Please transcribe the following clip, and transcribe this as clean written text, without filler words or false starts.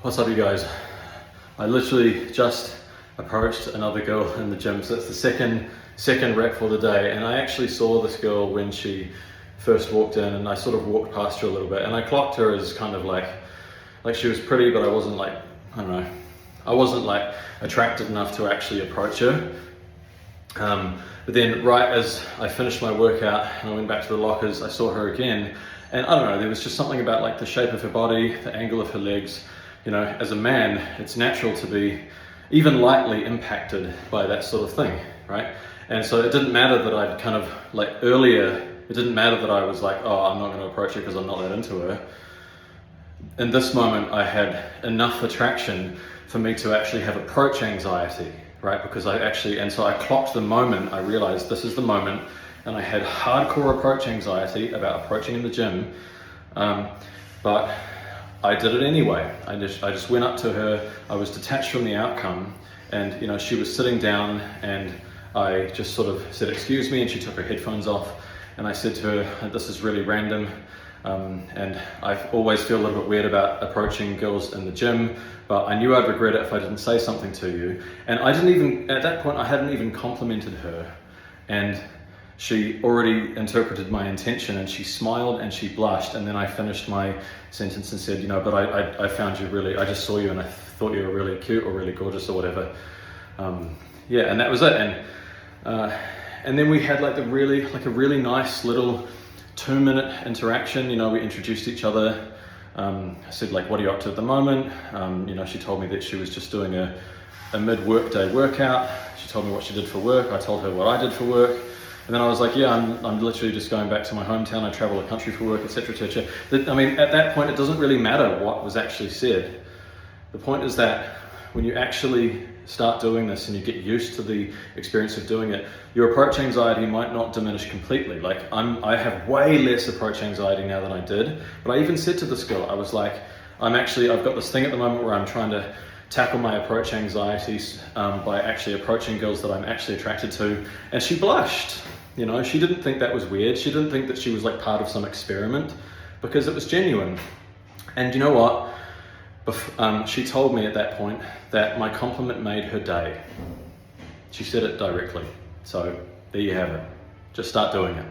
What's up, you guys? I literally just approached another girl in the gym, so it's the second rep for the day, and I actually saw this girl when she first walked in, and I sort of walked past her a little bit, and I clocked her as kind of like she was pretty, but I wasn't like, I don't know, I wasn't like attracted enough to actually approach her. But then right as I finished my workout and I went back to the lockers, I saw her again, and I don't know, there was just something about like the shape of her body, the angle of her legs. You know, as a man, it's natural to be even lightly impacted by that sort of thing, right? And so it didn't matter that I'd kind of like earlier, it didn't matter that I was like, oh, I'm not going to approach her because I'm not that into her. In this moment, I had enough attraction for me to actually have approach anxiety, right? Because so I clocked the moment, I realized this is the moment, and I had hardcore approach anxiety about approaching in the gym, but I did it anyway. I just went up to her. I was detached from the outcome, and you know, she was sitting down, and I just sort of said, excuse me, and she took her headphones off, and I said to her, this is really random, and I always feel a little bit weird about approaching girls in the gym, but I knew I'd regret it if I didn't say something to you. And I didn't even, at that point, I hadn't even complimented her, and she already interpreted my intention, and she smiled and she blushed, and then I finished my sentence and said, you know, but I found you really, I just saw you and I thought you were really cute or really gorgeous or whatever. Yeah, and that was it. And then we had like a really nice little 2-minute interaction. You know, we introduced each other. I said, like, what are you up to at the moment? You know, she told me that she was just doing a mid-workday workout. She told me what she did for work. I told her what I did for work. And then I was like, yeah, I'm literally just going back to my hometown. I travel the country for work, etc., etc. I mean, at that point, it doesn't really matter what was actually said. The point is that when you actually start doing this and you get used to the experience of doing it, your approach anxiety might not diminish completely. Like I have way less approach anxiety now than I did. But I even said to this girl, I was like, I've got this thing at the moment where I'm trying to tackle my approach anxieties by actually approaching girls that I'm actually attracted to. And she blushed. You know, she didn't think that was weird. She didn't think that she was like part of some experiment, because it was genuine. And you know what? She told me at that point that my compliment made her day. She said it directly. So there you have it. Just start doing it.